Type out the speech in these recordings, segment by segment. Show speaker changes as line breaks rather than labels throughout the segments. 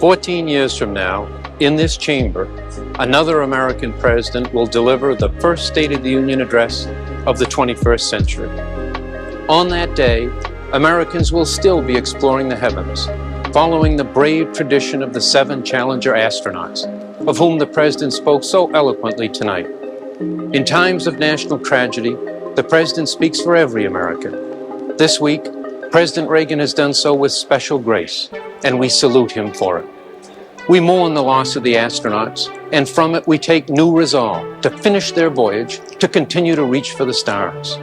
14 years from now, in this chamber, another American president will deliver the first State of the Union address of the 21st century. On that day, Americans will still be exploring the heavens, following the brave tradition of the 7 Challenger astronauts, of whom the president spoke so eloquently tonight. In times of national tragedy, the president speaks for every American. This week, President Reagan has done so with special grace, and we salute him for it. We mourn the loss of the astronauts, and from it we take new resolve to finish their voyage, to continue to reach for the stars.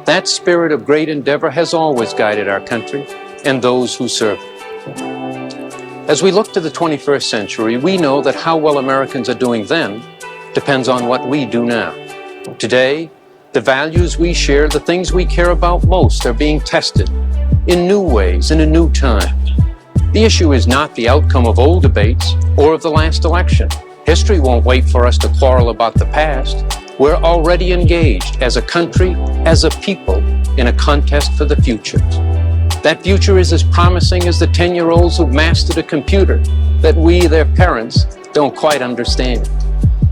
That spirit of great endeavor has always guided our country and those who serve it. As we look to the 21st century, we know that how well Americans are doing then depends on what we do now. Today, the values we share, the things we care about most, are being tested in new ways and in new times. The issue is not the outcome of old debates or of the last election. History won't wait for us to quarrel about the past. We're already engaged as a country, as a people, in a contest for the future. That future is as promising as the 10-year-olds who've mastered a computer that we, their parents, don't quite understand.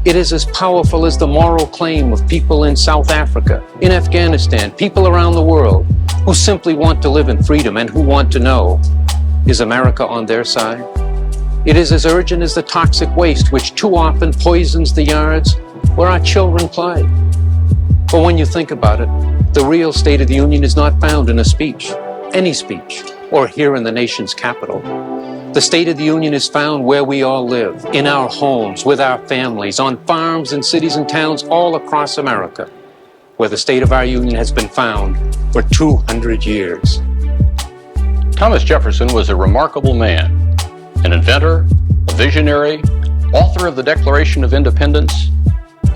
It is as powerful as the moral claim of people in South Africa, in Afghanistan, people around the world who simply want to live in freedom and who want to know, is America on their side? It is as urgent as the toxic waste which too often poisons the yards where our children play. But when you think about it, the real State of the Union is not found in a speech, any speech, or here in the nation's capital. The State of the Union is found where we all live, in our homes, with our families, on farms and cities and towns all across America, where the state of our union has been found for 200 years.
Thomas Jefferson was a remarkable man, an inventor, a visionary, author of the Declaration of Independence,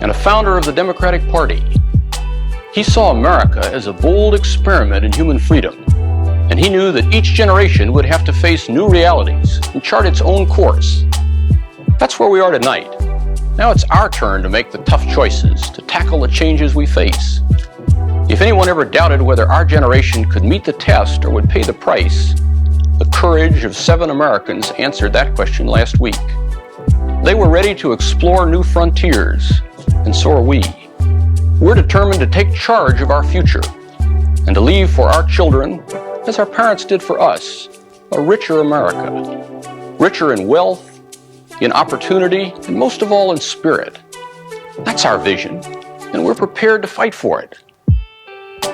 and a founder of the Democratic Party. He saw America as a bold experiment in human freedom, and he knew that each generation would have to face new realities and chart its own course. That's where we are tonight. Now it's our turn to make the tough choices, to tackle the changes we face. If anyone ever doubted whether our generation could meet the test or would pay the price, the courage of 7 Americans answered that question last week. They were ready to explore new frontiers, and so are we. We're determined to take charge of our future and to leave for our children, as our parents did for us, a richer America. Richer in wealth, in opportunity, and most of all in spirit. That's our vision, and we're prepared to fight for it.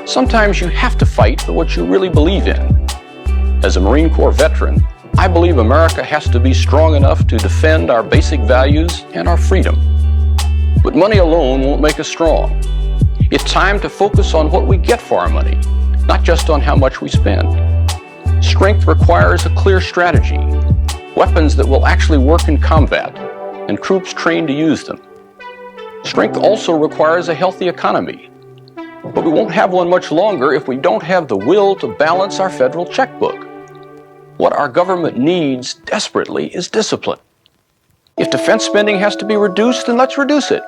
Sometimes you have to fight for what you really believe in. As a Marine Corps veteran, I believe America has to be strong enough to defend our basic values and our freedom. But money alone won't make us strong. It's time to focus on what we get for our money, not just on how much we spend. Strength requires a clear strategy, weapons that will actually work in combat, and troops trained to use them. Strength also requires a healthy economy. But we won't have one much longer if we don't have the will to balance our federal checkbook. What our government needs desperately is discipline. If defense spending has to be reduced, then let's reduce it.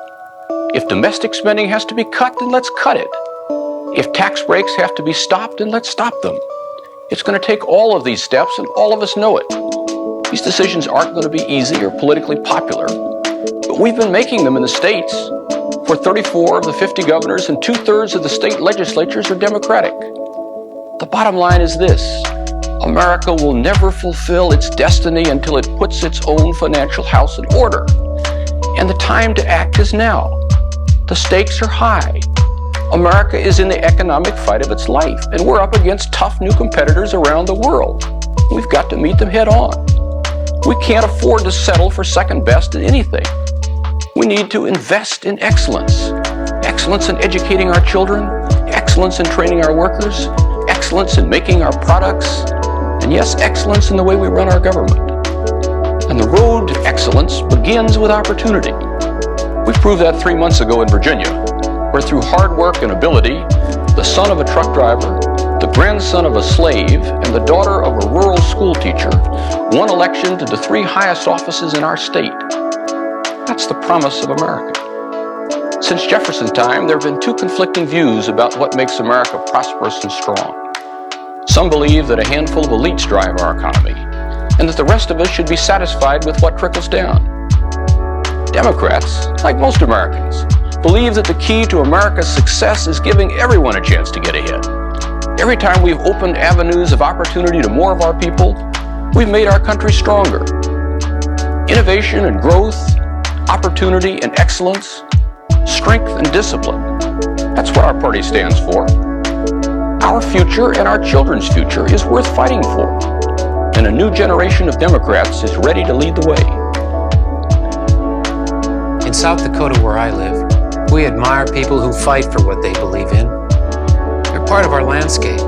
If domestic spending has to be cut, then let's cut it. If tax breaks have to be stopped, then let's stop them. It's going to take all of these steps, and all of us know it. These decisions aren't going to be easy or politically popular, but we've been making them in the states. For 34 of the 50 governors and 2/3 of the state legislatures are Democratic. The bottom line is this: America will never fulfill its destiny until it puts its own financial house in order. And the time to act is now. The stakes are high. America is in the economic fight of its life, and we're up against tough new competitors around the world. We've got to meet them head on. We can't afford to settle for second best in anything. We need to invest in excellence. Excellence in educating our children, excellence in training our workers, excellence in making our products, and yes, excellence in the way we run our government. And the road to excellence begins with opportunity. We proved that 3 months ago in Virginia, where through hard work and ability, the son of a truck driver, the grandson of a slave, and the daughter of a rural school teacher won election to the 3 highest offices in our state. That's the promise of America. Since Jefferson's time, there have been 2 conflicting views about what makes America prosperous and strong. Some believe that a handful of elites drive our economy, and that the rest of us should be satisfied with what trickles down. Democrats, like most Americans, believe that the key to America's success is giving everyone a chance to get ahead. Every time we've opened avenues of opportunity to more of our people, we've made our country stronger. Innovation and growth, opportunity and excellence, strength and discipline. That's what our party stands for. Our future and our children's future is worth fighting for. And a new generation of Democrats is ready to lead the way.
In South Dakota, where I live, we admire people who fight for what they believe in. They're part of our landscape.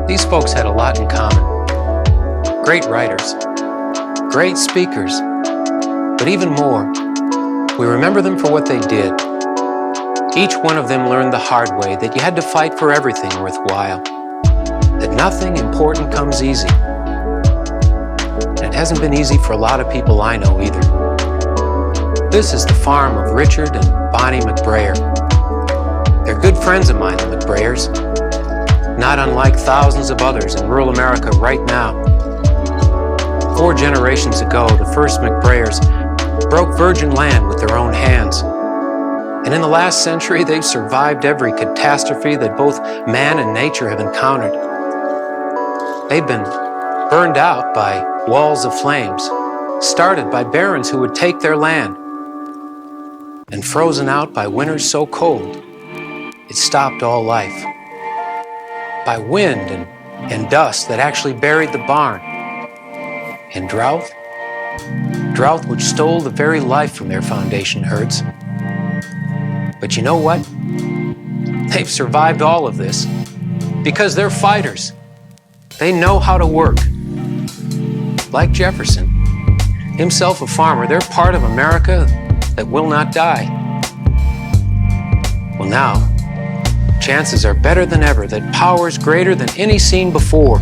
These folks had a lot in common. Great writers, great speakers, but even more, we remember them for what they did. Each one of them learned the hard way that you had to fight for everything worthwhile, that nothing important comes easy. And it hasn't been easy for a lot of people I know either. This is the farm of Richard and Bonnie McBrayer. They're good friends of mine, the McBrayers, not unlike thousands of others in rural America right now. 4 generations ago, the first McBrayers broke virgin land with their own hands. And in the last century, they've survived every catastrophe that both man and nature have encountered. They've been burned out by walls of flames, started by barons who would take their land, and frozen out by winters so cold it stopped all life, by wind and dust that actually buried the barn, and drought which stole the very life from their foundation herds. But you know what? They've survived all of this because they're fighters. They know how to work. Like Jefferson, himself a farmer, they're part of America that will not die. Well, now, chances are better than ever that powers greater than any seen before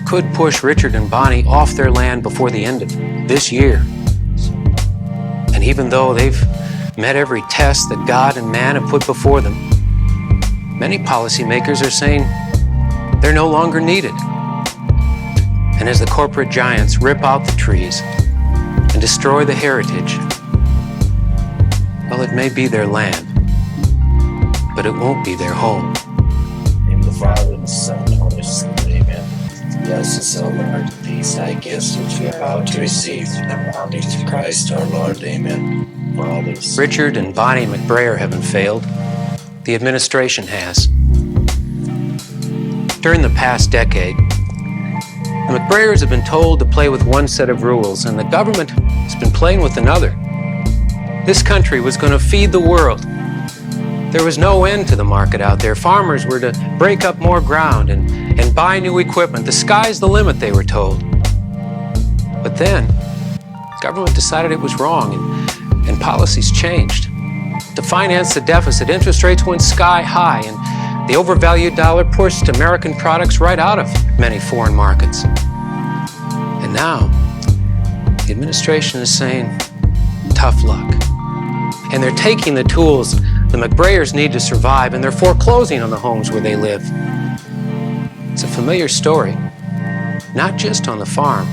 could push Richard and Bonnie off their land before the end of this year. And even though they've met every test that God and man have put before them, many policymakers are saying they're no longer needed. And as the corporate giants rip out the trees and destroy the heritage, well, it may be their land, but it won't be their home.
In the Father, and the Son, and the Holy Spirit, amen. Bless us, O Lord, these thy gifts which we are about to receive through the body of Christ our Lord, amen. Fathers.
Richard and Bonnie McBrayer haven't failed. The administration has. During the past decade, the McBrayers have been told to play with one set of rules, and the government has been playing with another. This country was going to feed the world. There was no end to the market out there. Farmers were to break up more ground and buy new equipment. The sky's the limit, they were told. But then, government decided it was wrong, and policies changed. To finance the deficit, interest rates went sky high, and the overvalued dollar pushed American products right out of many foreign markets. And now, the administration is saying, tough luck. And they're taking the tools the McBrayers need to survive, and they're foreclosing on the homes where they live. It's a familiar story, not just on the farm,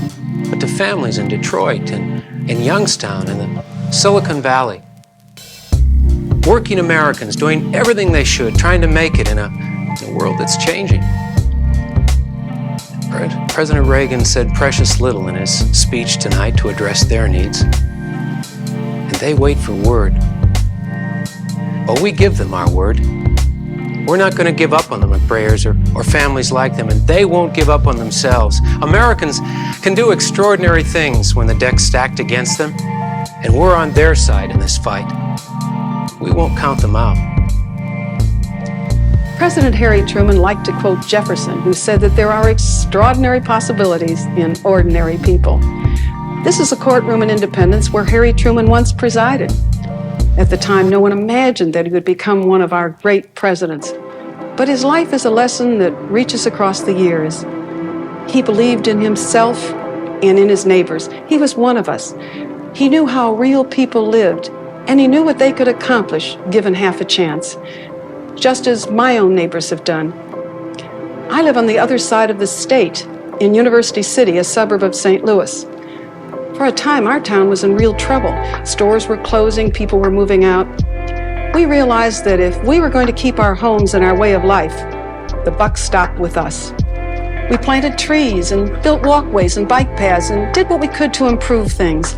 but to families in Detroit and in Youngstown and the Silicon Valley. Working Americans doing everything they should, trying to make it in a world that's changing. President Reagan said precious little in his speech tonight to address their needs. And they wait for word. Well, we give them our word. We're not going to give up on the McBrayers or families like them, and they won't give up on themselves. Americans can do extraordinary things when the deck's stacked against them, and we're on their side in this fight. We won't count them out.
President Harry Truman liked to quote Jefferson, who said that there are extraordinary possibilities in ordinary people. This is a courtroom in Independence where Harry Truman once presided. At the time, no one imagined that he would become one of our great presidents. But his life is a lesson that reaches across the years. He believed in himself and in his neighbors. He was one of us. He knew how real people lived, and he knew what they could accomplish given half a chance, just as my own neighbors have done. I live on the other side of the state, in University City, a suburb of St. Louis. For a time, our town was in real trouble. Stores were closing, people were moving out. We realized that if we were going to keep our homes and our way of life, the buck stopped with us. We planted trees and built walkways and bike paths and did what we could to improve things.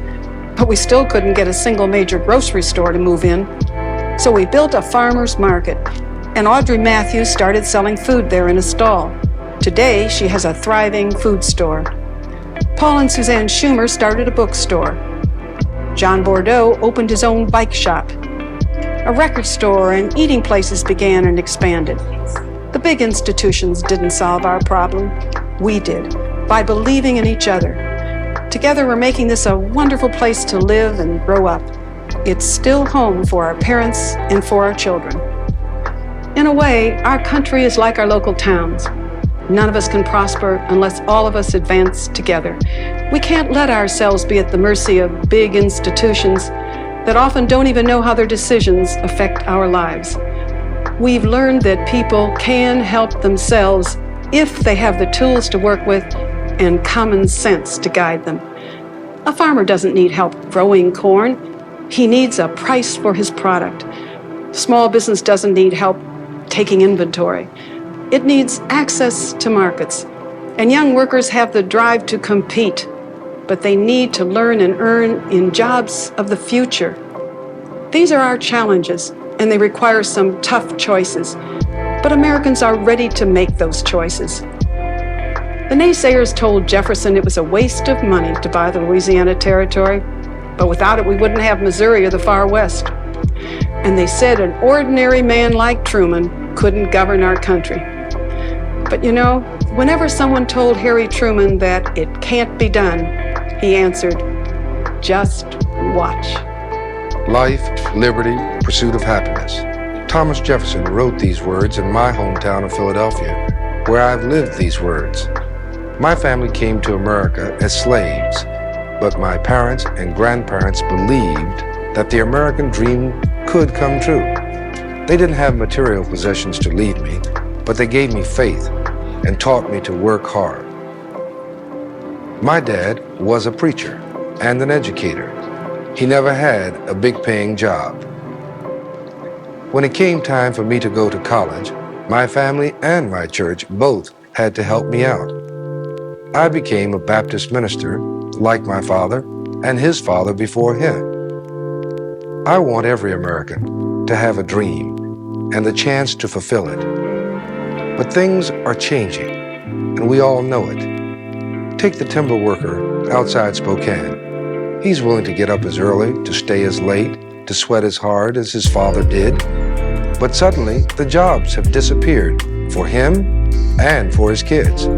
But we still couldn't get a single major grocery store to move in. So we built a farmer's market, and Audrey Matthews started selling food there in a stall. Today, she has a thriving food store. Paul and Suzanne Schumer started a bookstore. John Bordeaux opened his own bike shop. A record store and eating places began and expanded. The big institutions didn't solve our problem. We did, by believing in each other. Together, we're making this a wonderful place to live and grow up. It's still home for our parents and for our children. In a way, our country is like our local towns. None of us can prosper unless all of us advance together. We can't let ourselves be at the mercy of big institutions that often don't even know how their decisions affect our lives. We've learned that people can help themselves if they have the tools to work with and common sense to guide them. A farmer doesn't need help growing corn. He needs a price for his product. Small business doesn't need help taking inventory. It needs access to markets. And young workers have the drive to compete, but they need to learn and earn in jobs of the future. These are our challenges, and they require some tough choices. But Americans are ready to make those choices. The naysayers told Jefferson it was a waste of money to buy the Louisiana Territory, but without it we wouldn't have Missouri or the Far West. And they said an ordinary man like Truman couldn't govern our country. But you know, whenever someone told Harry Truman that it can't be done, he answered, "Just watch."
Life, liberty, pursuit of happiness. Thomas Jefferson wrote these words in my hometown of Philadelphia, where I've lived these words. My family came to America as slaves, but my parents and grandparents believed that the American dream could come true. They didn't have material possessions to leave me, but they gave me faith and taught me to work hard. My dad was a preacher and an educator. He never had a big paying job. When it came time for me to go to college, my family and my church both had to help me out. I became a Baptist minister like my father and his father before him. I want every American to have a dream and the chance to fulfill it. But things are changing, and we all know it. Take the timber worker outside Spokane. He's willing to get up as early, to stay as late, to sweat as hard as his father did. But suddenly, the jobs have disappeared for him and for his kids.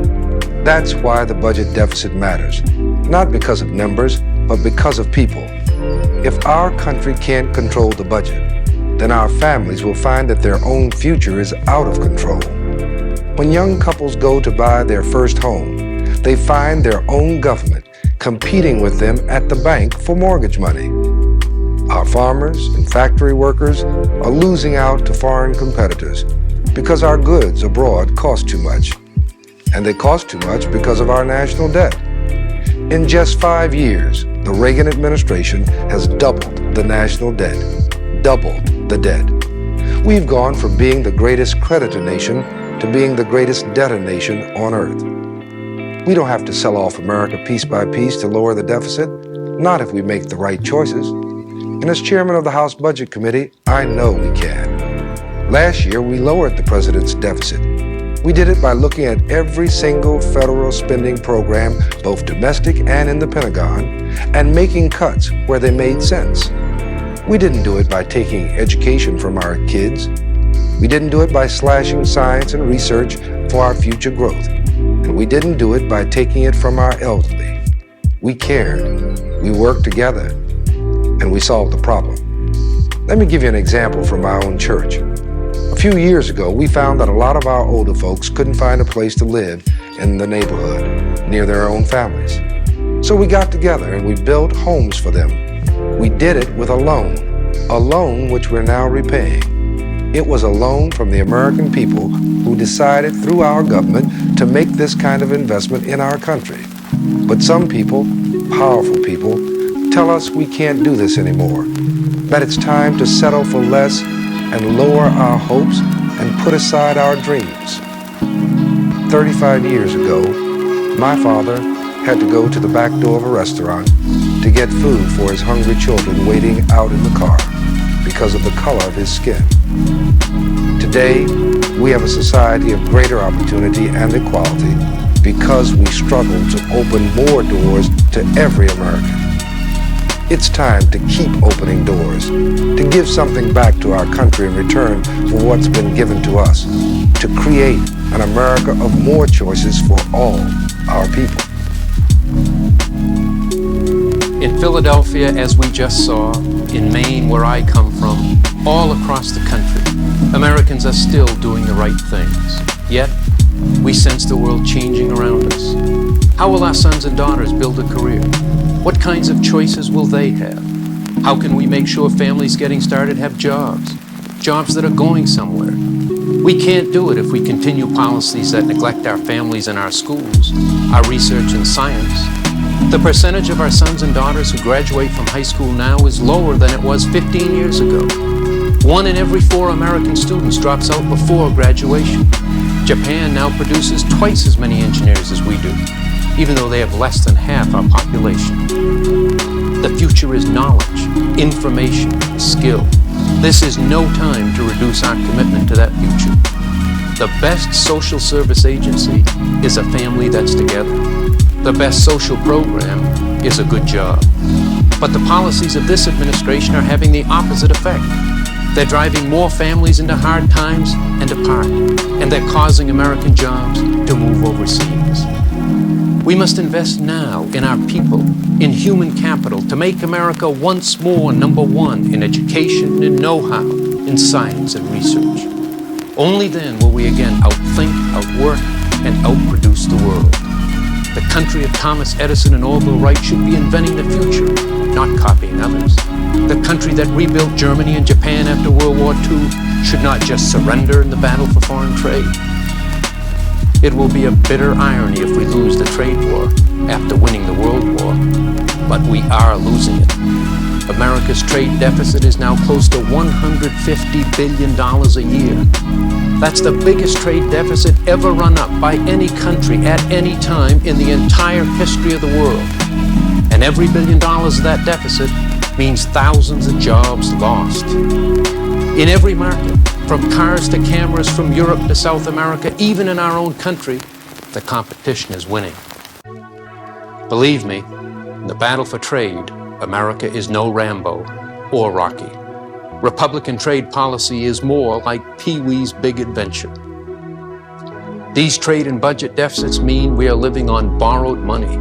That's why the budget deficit matters, not because of numbers, but because of people. If our country can't control the budget, then our families will find that their own future is out of control. When young couples go to buy their first home, they find their own government competing with them at the bank for mortgage money. Our farmers and factory workers are losing out to foreign competitors because our goods abroad cost too much. And they cost too much because of our national debt. In just 5 years, the Reagan administration has doubled the national debt, doubled the debt. We've gone from being the greatest creditor nation to being the greatest debtor nation on earth. We don't have to sell off America piece by piece to lower the deficit, not if we make the right choices. And as chairman of the House Budget Committee, I know we can. Last year, we lowered the president's deficit. We did it by looking at every single federal spending program, both domestic and in the Pentagon, and making cuts where they made sense. We didn't do it by taking education from our kids. We didn't do it by slashing science and research for our future growth. And we didn't do it by taking it from our elderly. We cared, we worked together, and we solved the problem. Let me give you an example from my own church. A few years ago, we found that a lot of our older folks couldn't find a place to live in the neighborhood, near their own families. So we got together and we built homes for them. We did it with a loan which we're now repaying. It was a loan from the American people who decided through our government to make this kind of investment in our country. But some people, powerful people, tell us we can't do this anymore, that it's time to settle for less and lower our hopes and put aside our dreams. 35 years ago, my father had to go to the back door of a restaurant to get food for his hungry children waiting out in the car because of the color of his skin. Today, we have a society of greater opportunity and equality because we struggle to open more doors to every American. It's time to keep opening doors, to give something back to our country in return for what's been given to us, to create an America of more choices for all our people.
In Philadelphia, as we just saw, in Maine, where I come from, all across the country, Americans are still doing the right things. Yet, we sense the world changing around us. How will our sons and daughters build a career? What kinds of choices will they have? How can we make sure families getting started have jobs that are going somewhere? We can't do it if we continue policies that neglect our families and our schools, our research and science. The percentage of our sons and daughters who graduate from high school now is lower than it was 15 years ago. 1 in every 4 American students drops out before graduation. Japan now produces twice as many engineers as we do, even though they have less than half our population. The future is knowledge, information, skill. This is no time to reduce our commitment to that future. The best social service agency is a family that's together. The best social program is a good job. But the policies of this administration are having the opposite effect. They're driving more families into hard times and apart, and they're causing American jobs to move overseas. We must invest now in our people, in human capital, to make America once more #1 in education and know-how, in science and research. Only then will we again outthink, outwork, and outproduce the world. The country of Thomas Edison and Orville Wright should be inventing the future, not copying others. The country that rebuilt Germany and Japan after World War II should not just surrender in the battle for foreign trade. It will be a bitter irony if we lose the trade war after winning the World War, but we are losing it. America's trade deficit is now close to $150 billion a year. That's the biggest trade deficit ever run up by any country at any time in the entire history of the world. And every $1 billion of that deficit means thousands of jobs lost. In every market, from cars to cameras, from Europe to South America, even in our own country, the competition is winning. Believe me, in the battle for trade, America is no Rambo or Rocky. Republican trade policy is more like Pee-wee's Big Adventure. These trade and budget deficits mean we are living on borrowed money,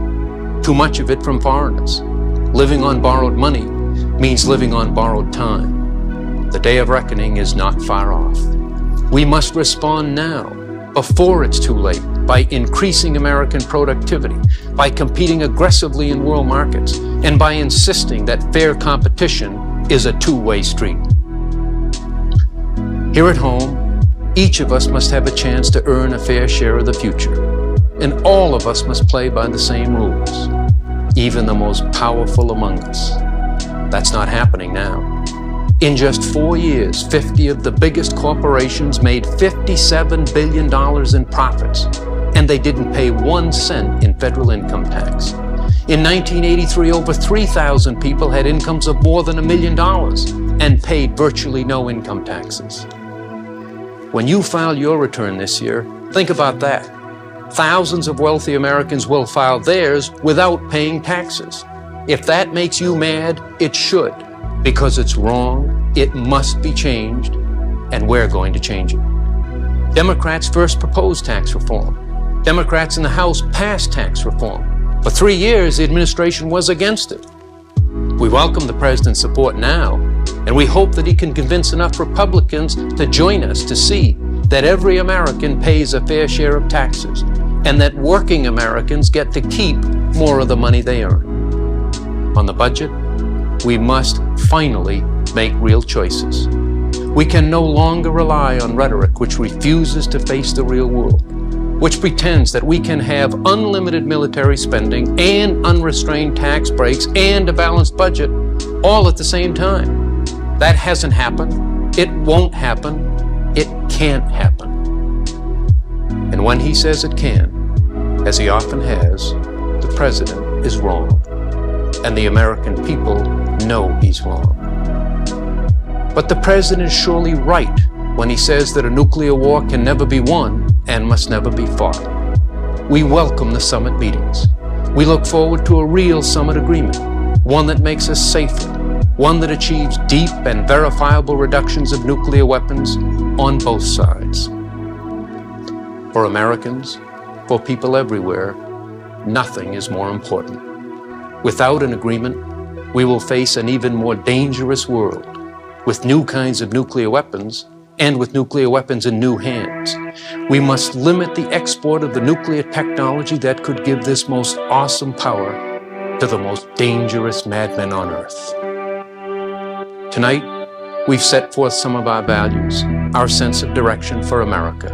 too much of it from foreigners. Living on borrowed money means living on borrowed time. The day of reckoning is not far off. We must respond now, before it's too late, by increasing American productivity, by competing aggressively in world markets, and by insisting that fair competition is a two-way street. Here at home, each of us must have a chance to earn a fair share of the future, and all of us must play by the same rules, even the most powerful among us. That's not happening now. In just 4 years, 50 of the biggest corporations made $57 billion in profits, and they didn't pay 1 cent in federal income tax. In 1983, over 3,000 people had incomes of more than $1 million and paid virtually no income taxes. When you file your return this year, think about that. Thousands of wealthy Americans will file theirs without paying taxes. If that makes you mad, it should, because it's wrong, it must be changed, and we're going to change it. Democrats first proposed tax reform. Democrats in the House passed tax reform. For 3 years, the administration was against it. We welcome the president's support now, and we hope that he can convince enough Republicans to join us to see that every American pays a fair share of taxes, and that working Americans get to keep more of the money they earn. On the budget, we must finally make real choices. We can no longer rely on rhetoric which refuses to face the real world, which pretends that we can have unlimited military spending and unrestrained tax breaks and a balanced budget all at the same time. That hasn't happened. It won't happen. It can't happen. And when he says it can, as he often has, the president is wrong. And the American people know he's wrong. But the president is surely right when he says that a nuclear war can never be won and must never be fought. We welcome the summit meetings. We look forward to a real summit agreement, one that makes us safer, one that achieves deep and verifiable reductions of nuclear weapons on both sides. For Americans, for people everywhere, nothing is more important. Without an agreement, we will face an even more dangerous world, with new kinds of nuclear weapons and with nuclear weapons in new hands. We must limit the export of the nuclear technology that could give this most awesome power to the most dangerous madmen on earth. Tonight, we've set forth some of our values, our sense of direction for America.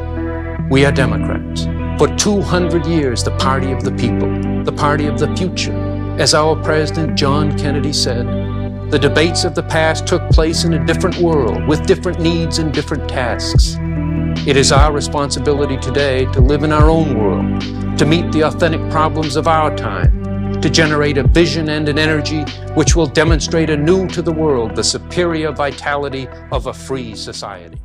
We are Democrats. For 200 years, the party of the people, the party of the future. As our President John Kennedy said, the debates of the past took place in a different world with different needs and different tasks. It is our responsibility today to live in our own world, to meet the authentic problems of our time, to generate a vision and an energy which will demonstrate anew to the world the superior vitality of a free society.